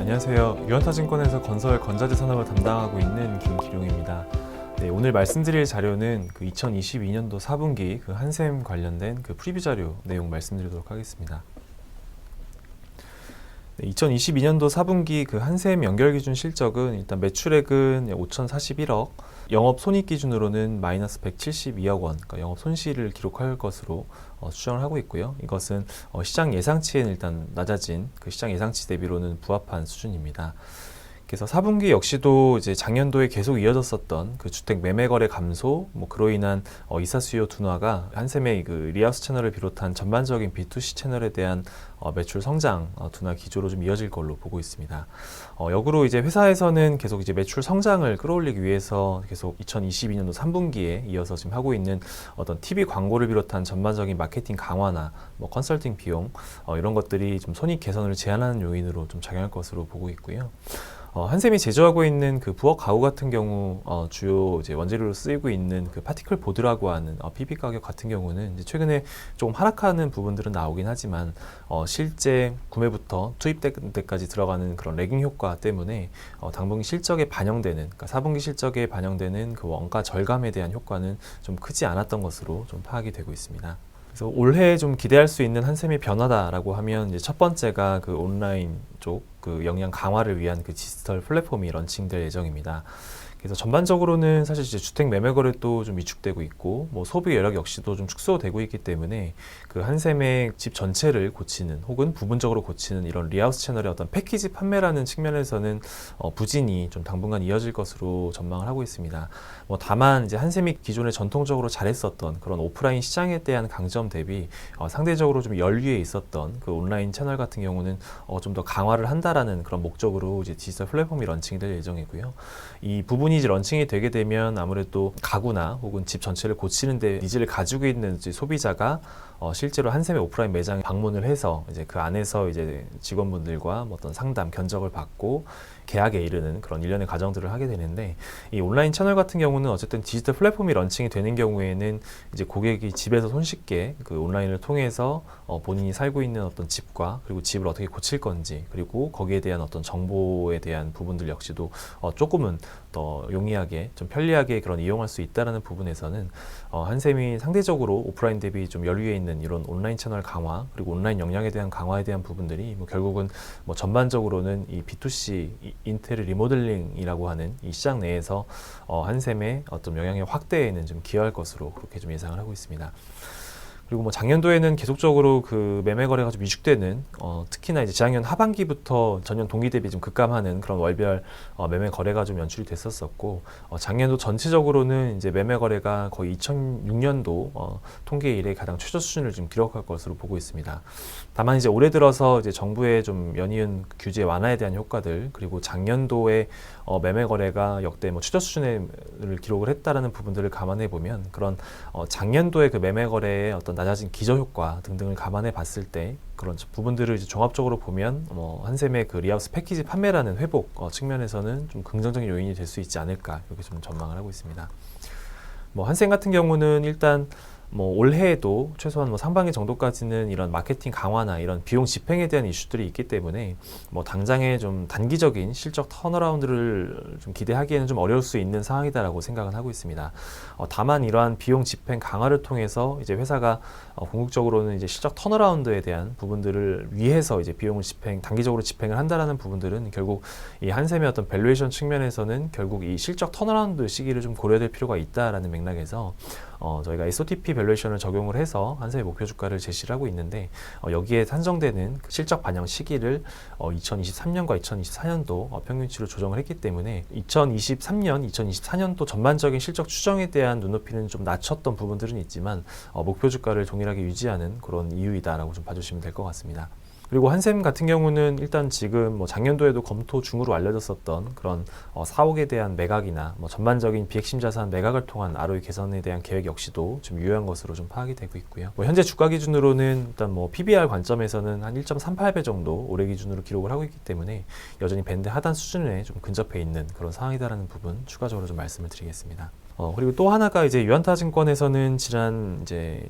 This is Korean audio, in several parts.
안녕하세요. 유한타증권에서 건설 건자재 산업을 담당하고 있는 김기룡입니다. 네, 오늘 말씀드릴 자료는 2022년도 4분기 한샘 관련된 프리뷰 자료 내용 말씀드리도록 하겠습니다. 네, 2022년도 4분기 한샘 연결 기준 실적은 일단 매출액은 5,041억, 영업 손익 기준으로는 마이너스 172억 원, 그러니까 영업 손실을 기록할 것으로 추정을 하고 있고요. 이것은 시장 예상치에는 일단 낮아진 시장 예상치 대비로는 부합한 수준입니다. 그래서 4분기 역시도 이제 작년도에 계속 이어졌었던 주택 매매 거래 감소, 그로 인한 이사 수요 둔화가 한샘의 리하우스 채널을 비롯한 전반적인 B2C 채널에 대한 매출 성장 둔화 기조로 좀 이어질 걸로 보고 있습니다. 역으로 이제 회사에서는 계속 이제 매출 성장을 끌어올리기 위해서 계속 2022년도 3분기에 이어서 지금 하고 있는 어떤 TV 광고를 비롯한 전반적인 마케팅 강화나 컨설팅 비용 이런 것들이 좀 손익 개선을 제한하는 요인으로 좀 작용할 것으로 보고 있고요. 한샘이 제조하고 있는 부엌 가구 같은 경우 주요 이제 원재료로 쓰이고 있는 파티클 보드라고 하는 PP 가격 같은 경우는 이제 최근에 조금 하락하는 부분들은 나오긴 하지만 실제 구매부터 투입될 때까지 들어가는 그런 레깅 효과 때문에 당분기 실적에 반영되는, 그러니까 4분기 실적에 반영되는 원가 절감에 대한 효과는 좀 크지 않았던 것으로 좀 파악이 되고 있습니다. 그래서 올해 좀 기대할 수 있는 한샘의 변화다라고 하면 이제 첫 번째가 온라인 쪽 역량 강화를 위한 디지털 플랫폼이 런칭될 예정입니다. 그래서 전반적으로는 사실 이제 주택 매매 거래도 좀 위축되고 있고 소비 여력 역시도 좀 축소되고 있기 때문에 한샘의 집 전체를 고치는 혹은 부분적으로 고치는 이런 리하우스 채널의 어떤 패키지 판매라는 측면에서는 부진이 좀 당분간 이어질 것으로 전망을 하고 있습니다. 다만 이제 한샘이 기존에 전통적으로 잘했었던 그런 오프라인 시장에 대한 강점 대비 상대적으로 좀 연류에 있었던 온라인 채널 같은 경우는 좀 더 강화를 한다라는 그런 목적으로 이제 디지털 플랫폼이 런칭이 될 예정이고요. 이 부분이 이제 런칭이 되게 되면 아무래도 가구나 혹은 집 전체를 고치는 데 니즈를 가지고 있는 소비자가 실제로 한샘의 오프라인 매장에 방문을 해서 이제 그 안에서 이제 직원분들과 어떤 상담, 견적을 받고 계약에 이르는 그런 일련의 과정들을 하게 되는데, 이 온라인 채널 같은 경우는 어쨌든 디지털 플랫폼이 런칭이 되는 경우에는 이제 고객이 집에서 손쉽게 온라인을 통해서 본인이 살고 있는 어떤 집과 그리고 집을 어떻게 고칠 건지, 그리고 거기에 대한 어떤 정보에 대한 부분들 역시도 조금은 더 용이하게 좀 편리하게 그런 이용할 수 있다라는 부분에서는 한샘이 상대적으로 오프라인 대비 좀 여유에 있는 이런 온라인 채널 강화, 그리고 온라인 역량에 대한 강화에 대한 부분들이 결국은 전반적으로는 이 B2C 인테리어 리모델링이라고 하는 이 시장 내에서 한샘의 어떤 영향의 확대에는 좀 기여할 것으로 그렇게 좀 예상을 하고 있습니다. 그리고 작년도에는 계속적으로 매매 거래가 좀 위축되는, 특히나 이제 재작년 하반기부터 전년 동기 대비 좀 급감하는 그런 월별 매매 거래가 좀 연출이 됐었었고, 작년도 전체적으로는 이제 매매 거래가 거의 2006년도 통계 이래 가장 최저 수준을 좀 기록할 것으로 보고 있습니다. 다만 이제 올해 들어서 이제 정부의 좀 연이은 규제 완화에 대한 효과들, 그리고 작년도에 매매 거래가 역대 최저 수준을 기록을 했다라는 부분들을 감안해 보면, 그런 작년도의 매매 거래의 어떤 낮아진 기저 효과 등등을 감안해 봤을 때 그런 부분들을 이제 종합적으로 보면 한샘의 리하우스 패키지 판매라는 회복 측면에서는 좀 긍정적인 요인이 될 수 있지 않을까, 이렇게 좀 전망을 하고 있습니다. 한샘 같은 경우는 일단 올해에도 최소한 상반기 정도까지는 이런 마케팅 강화나 이런 비용 집행에 대한 이슈들이 있기 때문에 당장에 좀 단기적인 실적 턴어라운드를 좀 기대하기에는 좀 어려울 수 있는 상황이다라고 생각은 하고 있습니다. 다만 이러한 비용 집행 강화를 통해서 이제 회사가 궁극적으로는 이제 실적 턴어라운드에 대한 부분들을 위해서 이제 비용을 단기적으로 집행을 한다라는 부분들은 결국 이 한샘의 어떤 밸류에이션 측면에서는 결국 이 실적 턴어라운드 시기를 좀 고려될 필요가 있다라는 맥락에서 저희가 SOTP 밸류에이션을 적용을 해서 한샘의 목표 주가를 제시를 하고 있는데, 여기에 산정되는 실적 반영 시기를 2023년과 2024년도 평균치로 조정을 했기 때문에 2023년, 2024년도 전반적인 실적 추정에 대한 눈높이는 좀 낮췄던 부분들은 있지만 목표 주가를 동일하게 유지하는 그런 이유이다라고 좀 봐주시면 될 것 같습니다. 그리고 한샘 같은 경우는 일단 지금 작년도에도 검토 중으로 알려졌었던 그런 사옥에 대한 매각이나 전반적인 비핵심 자산 매각을 통한 ROE 개선에 대한 계획 역시도 좀 유효한 것으로 좀 파악이 되고 있고요. 현재 주가 기준으로는 일단 PBR 관점에서는 한 1.38배 정도 올해 기준으로 기록을 하고 있기 때문에 여전히 밴드 하단 수준에 좀 근접해 있는 그런 상황이다라는 부분 추가적으로 좀 말씀을 드리겠습니다. 그리고 또 하나가 이제 유한타증권에서는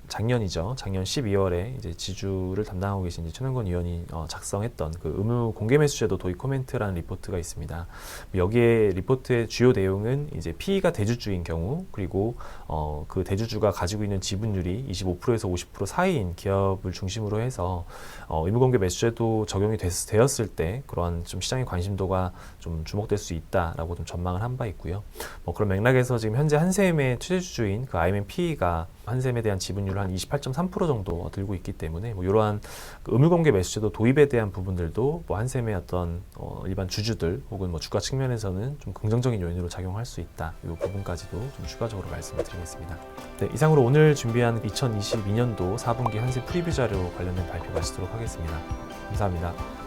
작년이죠. 작년 12월에 이제 지주를 담당하고 계신 이제 최명건 위원이 작성했던 그 의무 공개 매수제도 도입 코멘트라는 리포트가 있습니다. 여기에 리포트의 주요 내용은 이제 PE가 대주주인 경우, 그리고 그 대주주가 가지고 있는 지분율이 25%에서 50% 사이인 기업을 중심으로 해서 의무 공개 매수제도 적용이 되었을 때 그러한 좀 시장의 관심도가 좀 주목될 수 있다라고 좀 전망을 한 바 있고요. 그런 맥락에서 지금 현재 한샘의 최대주주인 그 IMPE가 한샘에 대한 지분율을 한 28.3% 정도 들고 있기 때문에 이러한 그 의무공개 매수제도 도입에 대한 부분들도 한샘의 어떤 일반 주주들 혹은 주가 측면에서는 좀 긍정적인 요인으로 작용할 수 있다. 이 부분까지도 좀 추가적으로 말씀을 드리겠습니다. 네, 이상으로 오늘 준비한 2022년도 4분기 한샘 프리뷰 자료 관련된 발표 마치도록 하겠습니다. 감사합니다.